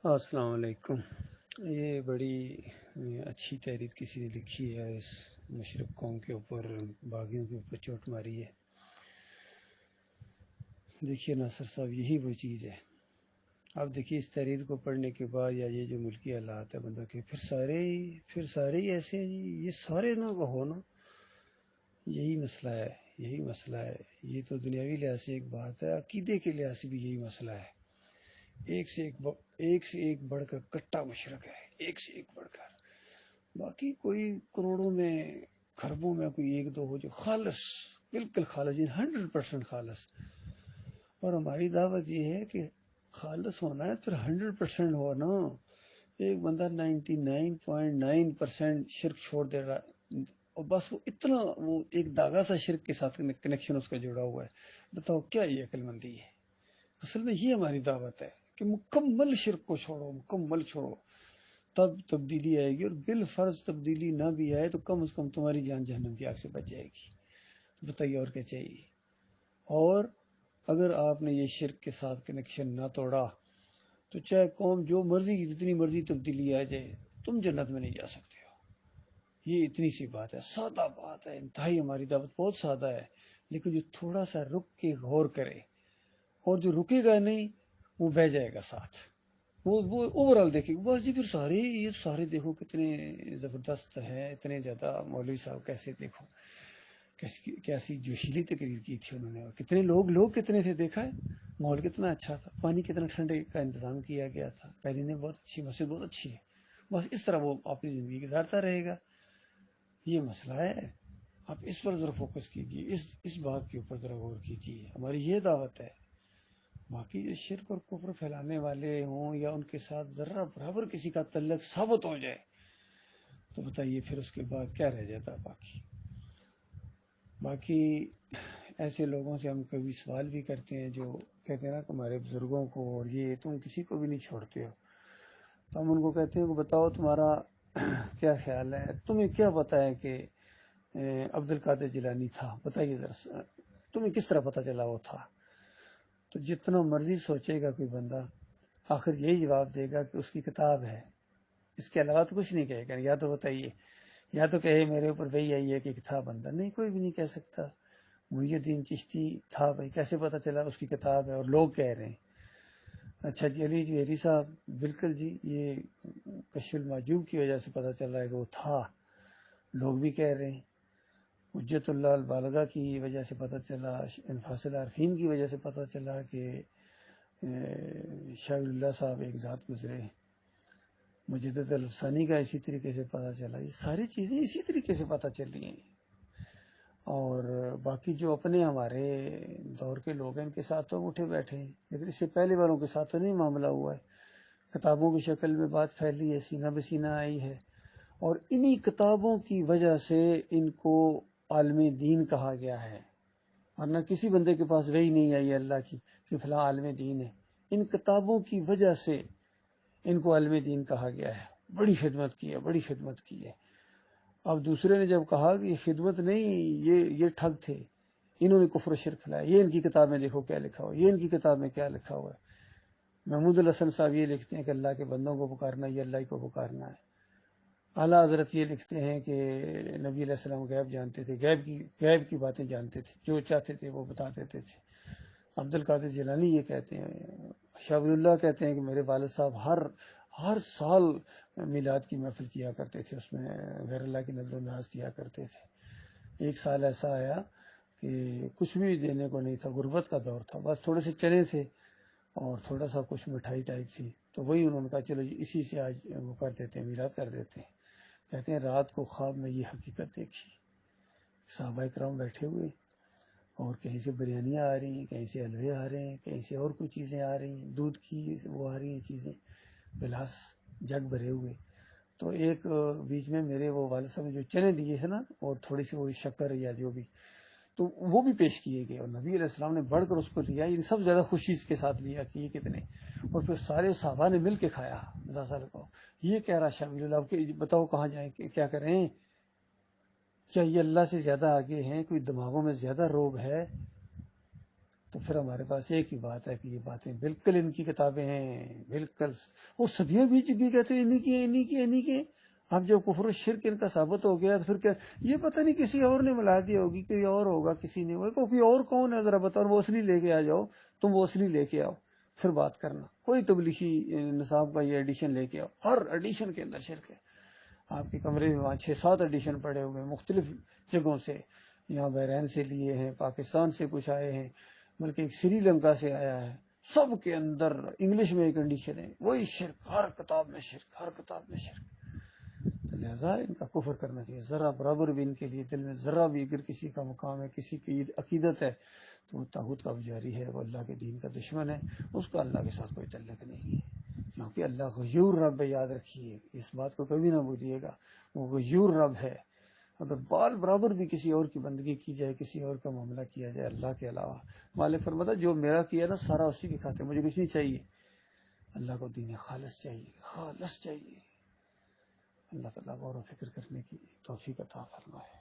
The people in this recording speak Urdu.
السلام علیکم۔ یہ بڑی اچھی تحریر کسی نے لکھی ہے، اس مشرق قوم کے اوپر، باغیوں کے اوپر چوٹ ماری ہے۔ دیکھیے ناصر صاحب، یہی وہ چیز ہے۔ اب دیکھیے اس تحریر کو پڑھنے کے بعد، یا یہ جو ملکی حالات ہے بندہ کے، پھر سارے ہی ایسے ہیں جی، یہ سارے نہ کہو نا، یہی مسئلہ ہے، یہی مسئلہ ہے۔ یہ تو دنیاوی لحاظ سے ایک بات ہے، عقیدے کے لحاظ سے بھی یہی مسئلہ ہے۔ ایک سے ایک بڑھ کر کٹا مشرق ہے، ایک سے ایک بڑھ کر۔ باقی کوئی کروڑوں میں، خربوں میں کوئی ایک دو ہو جو خالص، بالکل خالص، 100% خالص۔ اور ہماری دعوت یہ ہے کہ خالص ہونا ہے پھر 100% ہونا۔ ایک بندہ 99.9% شرک چھوڑ دے رہا، اور بس وہ اتنا، وہ ایک داغا سا شرک کے ساتھ کنیکشن اس کا جڑا ہوا ہے۔ بتاؤ کیا یہ عقل مندی ہے؟ اصل میں یہ ہماری دعوت ہے کہ مکمل شرک کو چھوڑو، مکمل چھوڑو، تب تبدیلی آئے گی۔ اور بالفرض تبدیلی نہ بھی آئے تو کم از کم تمہاری جان جہنم کی آگ سے بچ جائے گی۔ تو بتائیے اور کیا چاہیے؟ اور اگر آپ نے یہ شرک کے ساتھ کنیکشن نہ توڑا تو چاہے قوم جو مرضی کی جتنی مرضی تبدیلی آ جائے، تم جنت میں نہیں جا سکتے ہو۔ یہ اتنی سی بات ہے، سادہ بات ہے انتہائی۔ ہماری دعوت بہت سادہ ہے، لیکن جو تھوڑا سا رک کے غور کرے، اور جو رکے گا نہیں وہ بہ جائے گا ساتھ، وہ اوورال دیکھیں گے بس جی۔ پھر یہ سارے دیکھو کتنے زبردست ہیں، اتنے زیادہ مولوی صاحب کیسے، دیکھو کیسی جوشیلی تقریر کی تھی انہوں نے، اور کتنے لوگ کتنے تھے، دیکھا ہے ماحول کتنا اچھا تھا، پانی کتنا ٹھنڈے کا انتظام کیا گیا تھا، قیدین بہت اچھی، مسجد بہت اچھی ہے۔ بس اس طرح وہ اپنی زندگی گزارتا رہے گا۔ یہ مسئلہ ہے، آپ اس پر ذرا فوکس کیجیے، اس بات کے اوپر ذرا غور کیجیے۔ ہماری یہ دعوت ہے۔ باقی جو شرک اور کفر پھیلانے والے ہوں، یا ان کے ساتھ ذرہ برابر کسی کا تعلق ثابت ہو جائے، تو بتائیے پھر اس کے بعد کیا رہ جاتا ہے؟ باقی ایسے لوگوں سے ہم کبھی سوال بھی کرتے ہیں جو کہتے ہیں نا کہ ہمارے بزرگوں کو اور یہ تم کسی کو بھی نہیں چھوڑتے ہو، تو ہم ان کو کہتے ہیں کہ بتاؤ تمہارا کیا خیال ہے، تمہیں کیا پتا ہے کہ عبد القادر جیلانی تھا؟ بتائیے ذرا، تمہیں کس طرح پتا چلا وہ تھا؟ تو جتنا مرضی سوچے گا کوئی بندہ، آخر یہی جواب دے گا کہ اس کی کتاب ہے، اس کے علاوہ تو کچھ نہیں کہے گا۔ یا تو بتائیے، یا تو کہے میرے اوپر وہی آئی ہے کہ تھا بندہ، نہیں کوئی بھی نہیں کہہ سکتا۔ محی الدین چشتی تھا، بھائی کیسے پتا چلا؟ اس کی کتاب ہے اور لوگ کہہ رہے ہیں۔ اچھا جی، علی جوہری صاحب، بالکل جی، یہ کشف المحجوب کی وجہ سے پتا چل رہا ہے کہ وہ تھا، لوگ بھی کہہ رہے ہیں۔ حجت اللہ البالغہ کی وجہ سے پتا چلا، انفاس العارفین کی وجہ سے پتا چلا کہ شاہ اللہ صاحب ایک ذات گزرے، مجدد الفسانی کا اسی طریقے سے پتا چلا۔ یہ ساری چیزیں اسی طریقے سے پتا چلی ہیں۔ اور باقی جو اپنے ہمارے دور کے لوگ ہیں ان کے ساتھ تو ہم اٹھے بیٹھے ہیں، لیکن اس سے پہلے والوں کے ساتھ تو نہیں معاملہ ہوا ہے۔ کتابوں کی شکل میں بات پھیلی ہے، سینہ بہ سینہ آئی ہے، اور انہی کتابوں کی وجہ سے ان کو عالم دین کہا گیا ہے، ورنہ کسی بندے کے پاس وہی نہیں آئی ہے اللہ کی کہ فلاں عالم دین ہے۔ ان کتابوں کی وجہ سے ان کو عالم دین کہا گیا ہے۔ بڑی خدمت کی ہے، بڑی خدمت کی ہے۔ اب دوسرے نے جب کہا کہ یہ خدمت نہیں، یہ ٹھگ تھے، انہوں نے کفر و شرک پھیلایا، یہ ان کی کتاب میں دیکھو کیا لکھا ہوا ہے، یہ ان کی کتاب میں کیا لکھا ہوا ہے۔ محمود الحسن صاحب یہ لکھتے ہیں کہ اللہ کے بندوں کو پکارنا یہ اللہ ہی کو پکارنا ہے۔ اعلیٰ حضرت یہ لکھتے ہیں کہ نبی علیہ السلام غیب جانتے تھے، غیب کی باتیں جانتے تھے، جو چاہتے تھے وہ بتا دیتے تھے۔ عبد القادر جیلانی یہ کہتے ہیں، شاہ ولی اللہ کہتے ہیں کہ میرے والد صاحب ہر سال میلاد کی محفل کیا کرتے تھے، اس میں غیر اللہ کی نظر و نیاز کیا کرتے تھے۔ ایک سال ایسا آیا کہ کچھ بھی دینے کو نہیں تھا، غربت کا دور تھا، بس تھوڑے سے چنے تھے اور تھوڑا سا کچھ مٹھائی ٹائپ تھی، تو وہی انہوں نے کہا چلو جی اسی سے آج وہ کر دیتے ہیں، میلاد کر دیتے ہیں۔ کہتے ہیں رات کو خواب میں یہ حقیقت دیکھی، صحابہ کرام بیٹھے ہوئے اور کہیں سے بریانیاں آ رہی ہیں، کہیں سے حلوے آ رہے ہیں، کہیں سے اور کوئی چیزیں آ رہی ہیں، دودھ کی وہ آ رہی ہیں چیزیں، گلاس جگ بھرے ہوئے۔ تو ایک بیچ میں میرے وہ والد صاحب نے جو چنے دیے تھے نا، اور تھوڑی سی وہ شکر یا جو بھی، تو وہ بھی پیش کیے گئے، اور نبی علیہ السلام نے بڑھ کر اس کو لیا، یہ سب زیادہ خوشی کے ساتھ لیا کہ یہ کتنے، اور پھر سارے صحابہ نے مل کے کھایا۔ اندازہ لگاؤ، یہ کہہ رہا شاہ ولی اللہ کہ بتاؤ کہاں جائیں، کیا کریں؟ کیا یہ اللہ سے زیادہ آگے ہیں؟ کوئی دماغوں میں زیادہ روب ہے؟ تو پھر ہمارے پاس ایک ہی بات ہے کہ یہ باتیں بالکل ان کی کتابیں ہیں، بالکل وہ صدیاں بیت چکی، کہتے ہیں انہی کی اب جب کفر و شرک ان کا ثابت ہو گیا تو پھر کیا یہ پتہ نہیں کسی اور نے ملا دی ہوگی، کوئی اور ہوگا، کسی نے کوئی اور کون ہے ذرا بتاؤ، وہ اصلی لے کے آ جاؤ، تم وہ اصلی لے کے آؤ پھر بات کرنا، کوئی تبلیغی نصاب کا یہ ایڈیشن لے کے آؤ، ہر ایڈیشن کے اندر شرک ہے۔ آپ کے کمرے میں وہاں 6-7 ایڈیشن پڑے ہوئے ہیں مختلف جگہوں سے، یہاں بحرین سے لیے ہیں، پاکستان سے کچھ آئے ہیں، بلکہ ایک سری لنکا سے آیا ہے، سب کے اندر انگلش میں ایک کنڈیشن ہے، وہی شرک، ہر کتاب میں شرک، ہر کتاب میں شرک۔ تو لہذا ان کا کفر کرنا چاہیے، ذرا برابر بھی ان کے لیے دل میں ذرا بھی اگر کسی کا مقام ہے، کسی کی عقیدت ہے تو وہ طاغوت کا پجاری ہے، وہ اللہ کے دین کا دشمن ہے، اس کا اللہ کے ساتھ کوئی تعلق نہیں ہے، کیونکہ اللہ غیور رب ہے، یاد رکھیے اس بات کو کبھی نہ بھولیے گا، وہ غیور رب ہے۔ اگر بال برابر بھی کسی اور کی بندگی کی جائے، کسی اور کا معاملہ کیا جائے اللہ کے علاوہ، مالک فرماتا جو میرا کیا نا سارا اسی کے کھاتے، مجھے کچھ نہیں چاہیے، اللہ کو دین خالص چاہیے، خالص چاہیے۔ اللہ تعالیٰ غور و فکر کرنے کی توفیق عطا فرمائے۔